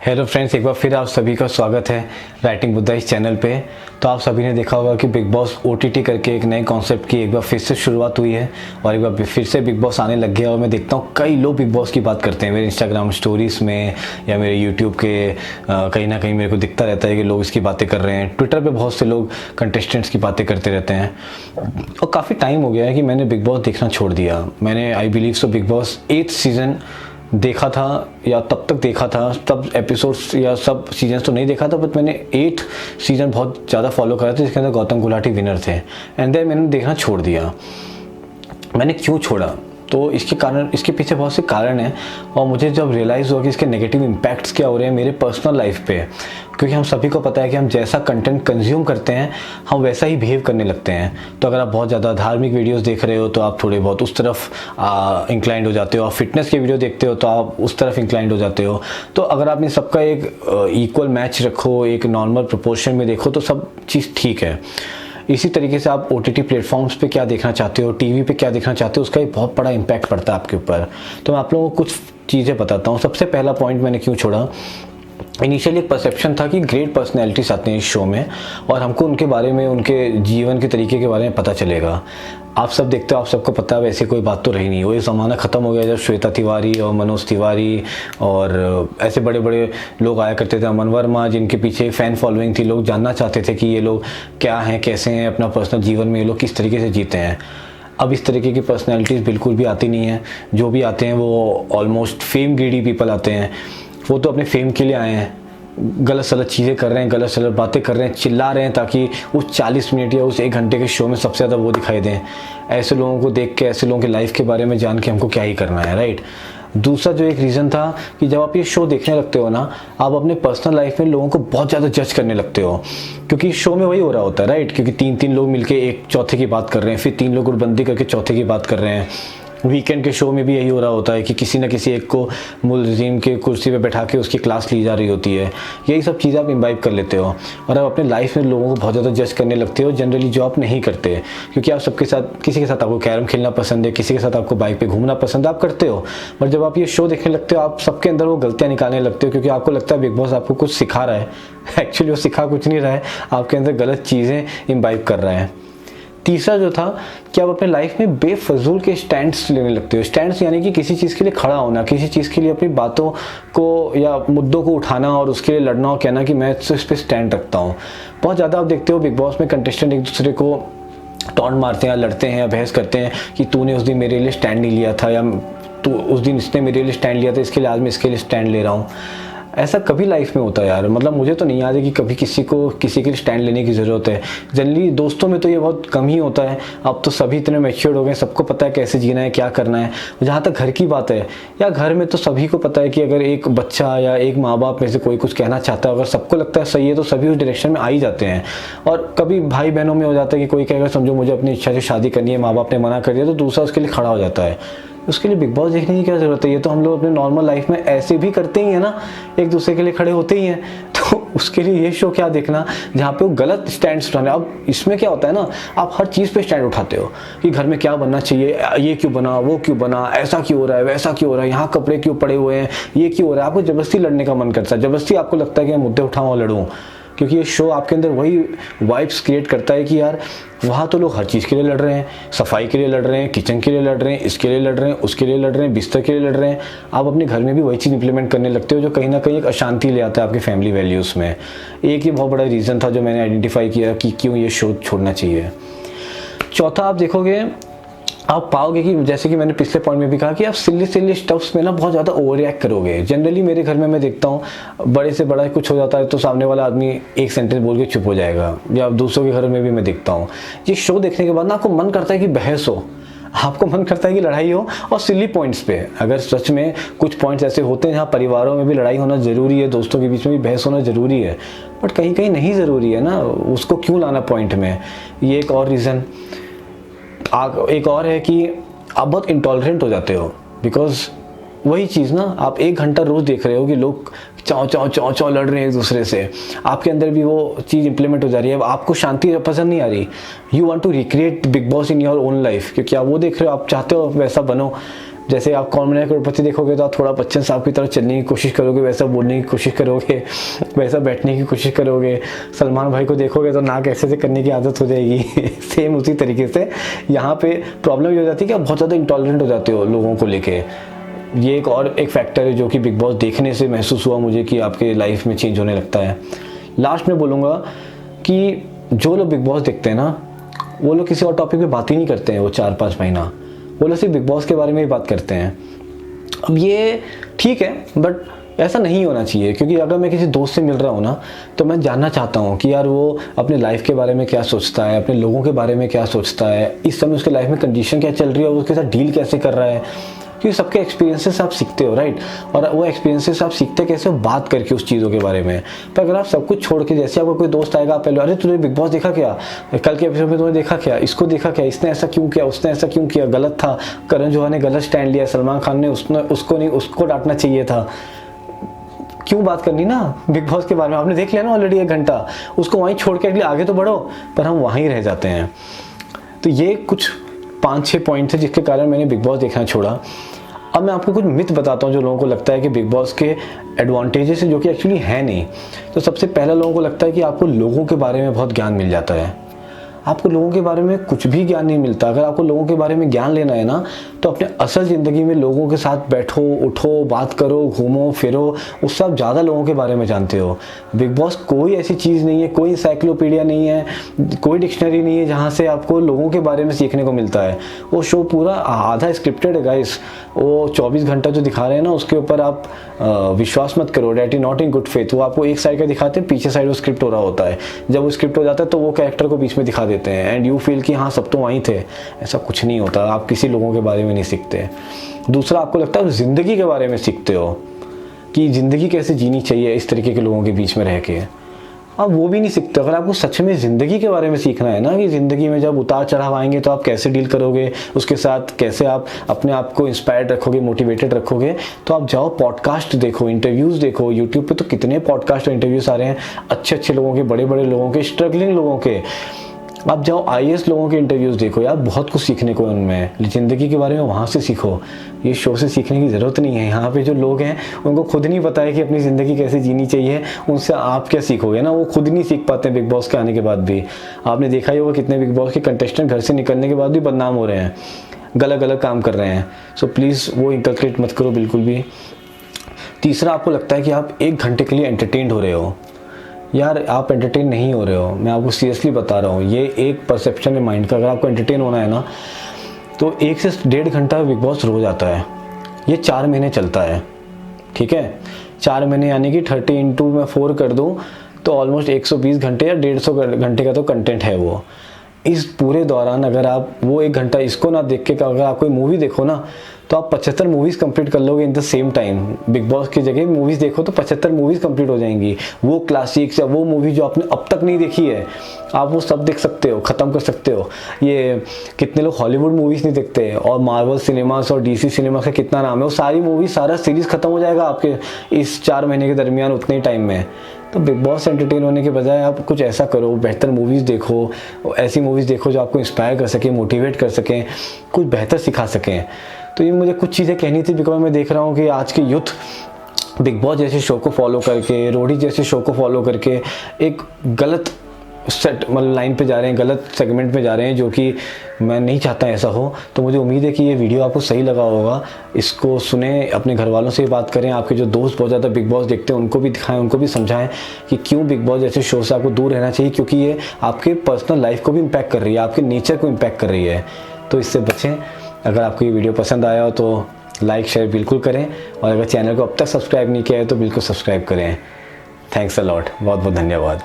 Hello friends, एक बार फिर आप सभी का स्वागत है राइटिंग बुद्धा इस चैनल पे। तो आप सभी ने देखा होगा कि बिग बॉस ओटीटी करके एक नए कॉन्सेप्ट की एक बार फिर से शुरुआत हुई है और एक बार फिर से बिग बॉस आने लग गया। और मैं देखता हूँ कई लोग बिग बॉस की बात करते हैं मेरे इंस्टाग्राम स्टोरीज़ में या मेरे यूट्यूब के कहीं ना कहीं मेरे को दिखता रहता है कि लोग इसकी बातें कर रहे हैं। ट्विटर पर बहुत से लोग कंटेस्टेंट्स की बातें करते रहते हैं और काफ़ी टाइम हो गया है कि मैंने बिग बॉस देखना छोड़ दिया। मैंने I believe so big boss 8th season देखा था या तब तक देखा था, तब एपिसोड्स या सब सीजन्स तो नहीं देखा था, बट मैंने 8th सीज़न बहुत ज़्यादा फॉलो करा था जिसके अंदर गौतम गुलाटी विनर थे। एंड देन मैंने देखना छोड़ दिया। मैंने क्यों छोड़ा? तो इसके पीछे बहुत से कारण हैं और मुझे जब रियलाइज़ हुआ कि इसके नेगेटिव इम्पैक्ट्स क्या हो रहे हैं मेरे पर्सनल लाइफ पे, क्योंकि हम सभी को पता है कि हम जैसा कंटेंट कंज्यूम करते हैं हम वैसा ही बिहेव करने लगते हैं। तो अगर आप बहुत ज़्यादा धार्मिक वीडियोस देख रहे हो तो आप थोड़े बहुत उस तरफ इंक्लाइंड हो जाते हो, आप फिटनेस के वीडियो देखते हो तो आप उस तरफ इंक्लाइंड हो जाते हो। तो अगर आप इन सबका एक इक्वल मैच रखो, एक नॉर्मल प्रोपोर्शन में देखो तो सब चीज़ ठीक है। इसी तरीके से आप ओटीटी प्लेटफॉर्म्स पे क्या देखना चाहते हो, टीवी पे क्या देखना चाहते हो, उसका एक बहुत बड़ा इम्पैक्ट पड़ता है आपके ऊपर। तो मैं आप लोगों को कुछ चीज़ें बताता हूँ। सबसे पहला पॉइंट मैंने क्यों छोड़ा, इनिशियली एक परसेप्शन था कि ग्रेट पर्सनैलिटीज आते हैं इस शो में और हमको उनके बारे में, उनके जीवन के तरीके के बारे में पता चलेगा। आप सब देखते हो, आप सबको पता है, वैसे कोई बात तो रही नहीं। वो एक ज़माना ख़त्म हो गया जब श्वेता तिवारी और मनोज तिवारी और ऐसे बड़े बड़े लोग आया करते थे, अमन वर्मा, जिनके पीछे फ़ैन फॉलोइंग थी। लोग जानना चाहते थे कि ये लोग क्या हैं, कैसे हैं, अपना पर्सनल जीवन में ये लोग किस तरीके से जीते हैं। अब इस तरीके की पर्सनैलिटीज़ बिल्कुल भी आती नहीं है। जो भी आते हैं वो ऑलमोस्ट फेम ग्रीडी पीपल आते हैं। वो तो अपने फेम के लिए आए हैं, गलत सलत चीज़ें कर रहे हैं, गलत सलत बातें कर रहे हैं, चिल्ला रहे हैं ताकि उस 40 मिनट या उस 1 घंटे के शो में सबसे ज़्यादा वो दिखाई दें। ऐसे लोगों को देख के, ऐसे लोगों के लाइफ के बारे में जान के हमको क्या ही करना है, राइट। दूसरा जो एक रीज़न था कि जब आप ये शो देखने लगते हो ना, आप अपने पर्सनल लाइफ में लोगों को बहुत ज़्यादा जज करने लगते हो, क्योंकि शो में वही हो रहा होता है, राइट। क्योंकि 3-3 लोग मिलके एक चौथे की बात कर रहे हैं, फिर 3 लोग गुटबंदी करके चौथे की बात कर रहे हैं। वीकेंड के शो में भी यही हो रहा होता है कि किसी न किसी एक को मुलजिम के कुर्सी पे बैठा के उसकी क्लास ली जा रही होती है। यही सब चीज़ें आप इम्बाइब कर लेते हो और आप अपने लाइफ में लोगों को बहुत ज़्यादा जज करने लगते हो, जनरली जो आप नहीं करते। क्योंकि आप सबके साथ, किसी के साथ आपको कैरम खेलना पसंद है, किसी के साथ आपको बाइक पे घूमना पसंद है, आप करते हो। बट जब आप ये शो देखने लगते हो आप सबके अंदर वो गलतियाँ निकालने लगते हो, क्योंकि आपको लगता है बिग बॉस आपको कुछ सिखा रहा है। एक्चुअली वो सिखा कुछ नहीं रहा है, आपके अंदर गलत चीज़ें इम्बाइब कर रहा है। तीसरा जो था कि आप अपने लाइफ में बेफजूल के स्टैंड्स लेने लगते हो। स्टैंड्स यानी कि किसी चीज़ के लिए खड़ा होना, किसी चीज़ के लिए अपनी बातों को या मुद्दों को उठाना और उसके लिए लड़ना और कहना कि मैं तो इस पर स्टैंड रखता हूँ। बहुत ज़्यादा आप देखते हो बिग बॉस में कंटेस्टेंट एक दूसरे को टॉन्ट मारते हैं, लड़ते हैं या बहस करते हैं कि तूने उस दिन मेरे लिए स्टैंड नहीं लिया था, या तू उस दिन इसने मेरे लिए स्टैंड लिया था, इसके लिए आज मैं इसके लिए स्टैंड ले रहा हूँ। ऐसा कभी लाइफ में होता है यार, मतलब मुझे तो नहीं याद है कि कभी किसी को किसी के लिए स्टैंड लेने की ज़रूरत है। जनरली दोस्तों में तो ये बहुत कम ही होता है। अब तो सभी इतने मैच्योर्ड हो गए, सबको पता है कैसे जीना है, क्या करना है। जहाँ तक घर की बात है, या घर में तो सभी को पता है कि अगर एक बच्चा या एक माँ बाप में से कोई कुछ कहना चाहता है, अगर सबको लगता है सही है तो सभी उस डायरेक्शन में आ ही जाते हैं। और कभी भाई बहनों में हो जाता है कि कोई कहेगा समझो मुझे अपनी इच्छा से शादी करनी है, माँ बाप ने मना कर दिया, तो दूसरा उसके लिए खड़ा हो जाता है। उसके लिए बिग बॉस देखने की क्या ज़रूरत है? ये तो हम लोग अपने नॉर्मल लाइफ में ऐसे भी करते ही हैं ना, एक दूसरे के लिए खड़े होते ही हैं। तो उसके लिए ये शो क्या देखना जहाँ पे वो गलत स्टैंड्स उठाने। अब इसमें क्या होता है ना, आप हर चीज़ पे स्टैंड उठाते हो कि घर में क्या बनना चाहिए, ये क्यों बना, वो क्यों बना, ऐसा क्यों हो रहा है, वैसा क्यों हो रहा है, यहाँ कपड़े क्यों पड़े हुए हैं, ये क्यों हो रहा है। आपको ज़बरदस्ती लड़ने का मन करता है, ज़बरदस्ती आपको लगता है कि मैं मुद्दे उठाऊँ और लड़ूँ, क्योंकि ये शो आपके अंदर वही वाइब्स क्रिएट करता है कि यार वहाँ तो लोग हर चीज़ के लिए लड़ रहे हैं, सफाई के लिए लड़ रहे हैं, किचन के लिए लड़ रहे हैं, इसके लिए लड़ रहे हैं, उसके लिए लड़ रहे हैं, बिस्तर के लिए लड़ रहे हैं। आप अपने घर में भी वही चीज़ इंप्लीमेंट करने लगते हो जो कहीं ना कहीं एक अशांति ले आता है आपके फैमिली वैल्यूज़ में। एक ये बहुत बड़ा रीज़न था जो मैंने आइडेंटिफाई किया कि क्यों ये शो छोड़ना चाहिए। चौथा, आप देखोगे, आप पाओगे कि जैसे कि मैंने पिछले पॉइंट में भी कहा कि आप सिली स्टफ्स में ना बहुत ज़्यादा ओवर रिएक्ट करोगे। जनरली मेरे घर में मैं देखता हूँ बड़े से बड़ा कुछ हो जाता है तो सामने वाला आदमी एक सेंटेंस बोल के चुप हो जाएगा, या दूसरों के घर में भी मैं देखता हूँ। ये शो देखने के बाद ना आपको मन करता है कि बहस हो, आपको मन करता है कि लड़ाई हो, और सिली पॉइंट्स पे। अगर सच में कुछ पॉइंट्स ऐसे होते हैं जहाँ परिवारों में भी लड़ाई होना ज़रूरी है, दोस्तों के बीच में भी बहस होना ज़रूरी है, बट कहीं कहीं नहीं ज़रूरी है ना, उसको क्यों लाना पॉइंट में। ये एक और रीज़न। एक और है कि आप बहुत इंटॉलरेंट हो जाते हो, बिकॉज वही चीज़ ना, आप 1 घंटा रोज़ देख रहे हो कि लोग चाव चाव चाव चाव लड़ रहे हैं एक दूसरे से, आपके अंदर भी वो चीज़ इंप्लीमेंट हो जा रही है। अब आपको शांति पसंद नहीं आ रही, you want to recreate Bigg Boss in your own life, क्योंकि आप वो देख रहे हो, आप चाहते हो वैसा बनो। जैसे आप कौन बनेगा करोड़पति देखोगे तो आप थोड़ा बच्चन साहब की तरह चलने की कोशिश करोगे, वैसा बोलने की कोशिश करोगे, वैसा बैठने की कोशिश करोगे। सलमान भाई को देखोगे तो नाक ऐसे से करने की आदत हो जाएगी। सेम उसी तरीके से यहाँ पे प्रॉब्लम ये हो जाती है कि आप बहुत ज़्यादा इंटॉलरेंट हो जाते हो लोगों को लेके। ये एक फैक्टर है जो कि बिग बॉस देखने से महसूस हुआ मुझे कि आपके लाइफ में चेंज होने लगता है। लास्ट में बोलूँगा कि जो लोग बिग बॉस देखते हैं ना, वो लोग किसी और टॉपिक पे बात ही नहीं करते हैं। वो 4-5 महीना वो लोग सिर्फ बिग बॉस के बारे में ही बात करते हैं। अब ये ठीक है, बट ऐसा नहीं होना चाहिए, क्योंकि अगर मैं किसी दोस्त से मिल रहा हूँ ना, तो मैं जानना चाहता हूँ कि यार वो अपने लाइफ के बारे में क्या सोचता है, अपने लोगों के बारे में क्या सोचता है, इस समय उसके लाइफ में कंडीशन क्या चल रही है और उसके साथ डील कैसे कर रहा है। क्योंकि सबके एक्सपीरियंसेस आप सीखते हो, राइट। और वो एक्सपीरियंसेस आप सीखते कैसे हो, बात करके उस चीज़ों के बारे में। पर अगर आप सब कुछ छोड़ के, जैसे आपको कोई दोस्त आएगा, पहले अरे तूने बिग बॉस देखा क्या, कल के एपिसोड में तुमने देखा क्या, इसको देखा क्या, इसने ऐसा क्यों किया, उसने ऐसा क्यों किया, गलत था, करण जौहर ने गलत स्टैंड लिया, सलमान खान ने उसको डांटना चाहिए था। क्यों बात करनी ना बिग बॉस के बारे में, आपने देख लिया ना ऑलरेडी 1 घंटा, उसको वहीं छोड़ के आगे तो बढ़ो, पर हम वहीं रह जाते हैं। तो ये कुछ 5-6 पॉइंट थे जिसके कारण मैंने बिग बॉस देखना छोड़ा। अब मैं आपको कुछ मिथ बताता हूँ जो लोगों को लगता है कि बिग बॉस के एडवांटेजेस है, जो कि एक्चुअली है नहीं। तो सबसे पहला, लोगों को लगता है कि आपको लोगों के बारे में बहुत ज्ञान मिल जाता है। आपको लोगों के बारे में कुछ भी ज्ञान नहीं मिलता। अगर आपको लोगों के बारे में ज्ञान लेना है ना, तो अपने असल ज़िंदगी में लोगों के साथ बैठो, उठो, बात करो, घूमो फिरो, उससे आप ज़्यादा लोगों के बारे में जानते हो। बिग बॉस कोई ऐसी चीज़ नहीं है, कोई इंसाइक्लोपीडिया नहीं है, कोई डिक्शनरी नहीं है जहाँ से आपको लोगों के बारे में सीखने को मिलता है। वो शो पूरा आधा स्क्रिप्टेड है गाइस। वो 24 घंटा जो दिखा रहे हैं ना, उसके ऊपर आप विश्वास मत करो, that is not in good faith. वो आपको एक साइड का दिखाते हैं, पीछे साइड वो स्क्रिप्ट हो रहा होता है। जब वो स्क्रिप्ट हो जाता है तो वो कैरेक्टर को बीच में दिखा देते हैं एंड यू फील कि हाँ सब तो वहीं थे। ऐसा कुछ नहीं होता, आप किसी लोगों के बारे में नहीं सीखते। दूसरा, आपको लगता है ज़िंदगी के बारे में सीखते हो कि ज़िंदगी कैसे जीनी चाहिए इस तरीके के लोगों के बीच में रह के। आप वो भी नहीं सीखते। अगर आपको सच में ज़िंदगी के बारे में सीखना है ना, कि ज़िंदगी में जब उतार चढ़ाव आएंगे तो आप कैसे डील करोगे, उसके साथ कैसे आप अपने आप को इंस्पायर्ड रखोगे, मोटिवेटेड रखोगे, तो आप जाओ पॉडकास्ट देखो, इंटरव्यूज़ देखो। यूट्यूब पे तो कितने पॉडकास्ट और इंटरव्यूज़ आ रहे हैं अच्छे अच्छे लोगों के, बड़े बड़े लोगों के, स्ट्रगलिंग लोगों के। आप जाओ IAS लोगों के इंटरव्यूज़ देखो यार, बहुत कुछ सीखने को उनमें, ज़िंदगी के बारे में वहाँ से सीखो। ये शो से सीखने की ज़रूरत नहीं है। यहाँ पे जो लोग हैं उनको खुद नहीं पता है कि अपनी ज़िंदगी कैसे जीनी चाहिए, उनसे आप क्या सीखोगे ना, वो खुद नहीं सीख पाते बिग बॉस के आने के बाद भी। आपने देखा ही होगा कितने बिग बॉस के कंटेस्टेंट घर से निकलने के बाद भी बदनाम हो रहे हैं, गलत गलत काम कर रहे हैं। सो प्लीज़ वो इंकल्केट मत करो बिल्कुल भी। तीसरा, आपको लगता है कि आप 1 घंटे के लिए एंटरटेन्ड हो रहे हो। यार आप एंटरटेन नहीं हो रहे हो, मैं आपको सीरियसली बता रहा हूँ। ये एक परसेप्शन है माइंड का। अगर आपको एंटरटेन होना है ना, तो 1 से 1.5 घंटा बिग बॉस रोज आता है। ये 4 महीने चलता है, ठीक है। 4 महीने यानी कि 30 इंटू मैं 4 कर दूँ तो ऑलमोस्ट 120 घंटे या 150 घंटे का तो कंटेंट है वो। इस पूरे दौरान अगर आप वो 1 घंटा इसको ना देख के, अगर आप कोई मूवी देखो ना, तो आप 75 मूवीज़ कंप्लीट कर लोगे in the same time. Big boss की जगह मूवीज़ देखो तो 75 मूवीज़ कंप्लीट हो जाएंगी। वो क्लासिक्स या वो मूवी जो आपने अब तक नहीं देखी है, आप वो सब देख सकते हो, ख़त्म कर सकते हो। ये कितने लोग हॉलीवुड मूवीज़ नहीं देखते, और मार्वल सिनेमास और DC सिनेमास का कितना नाम है, वो सारी मूवी, सारा सीरीज़ ख़त्म हो जाएगा आपके इस 4 महीने के दरमियान, उतने ही टाइम में। तो बिग बॉस एंटरटेन होने के बजाय आप कुछ ऐसा करो, बेहतर मूवीज़ देखो, ऐसी मूवीज़ देखो जो आपको इंस्पायर कर सकें, मोटिवेट कर सकें, कुछ बेहतर सिखा सकें। तो ये मुझे कुछ चीज़ें कहनी थी, बिकॉज मैं देख रहा हूँ कि आज के यूथ बिग बॉस जैसे शो को फॉलो करके, रोडी जैसे शो को फॉलो करके एक गलत सेट मतलब लाइन पे जा रहे हैं, गलत सेगमेंट में जा रहे हैं, जो कि मैं नहीं चाहता ऐसा हो। तो मुझे उम्मीद है कि ये वीडियो आपको सही लगा होगा। इसको सुने, अपने घर वालों से बात करें, आपके जो दोस्त बहुत ज़्यादा बिग बॉस देखते हैं उनको भी दिखाएं, उनको भी समझाएं कि क्यों बिग बॉस जैसे शो से आपको दूर रहना चाहिए, क्योंकि ये आपके पर्सनल लाइफ को भी इम्पैक्ट कर रही है, आपके नेचर को इम्पैक्ट कर रही है। तो इससे बचें। अगर आपको ये वीडियो पसंद आया हो तो लाइक शेयर बिल्कुल करें, और अगर चैनल को अब तक सब्सक्राइब नहीं किया है तो बिल्कुल सब्सक्राइब करें। थैंक्स अ लॉट, बहुत बहुत धन्यवाद।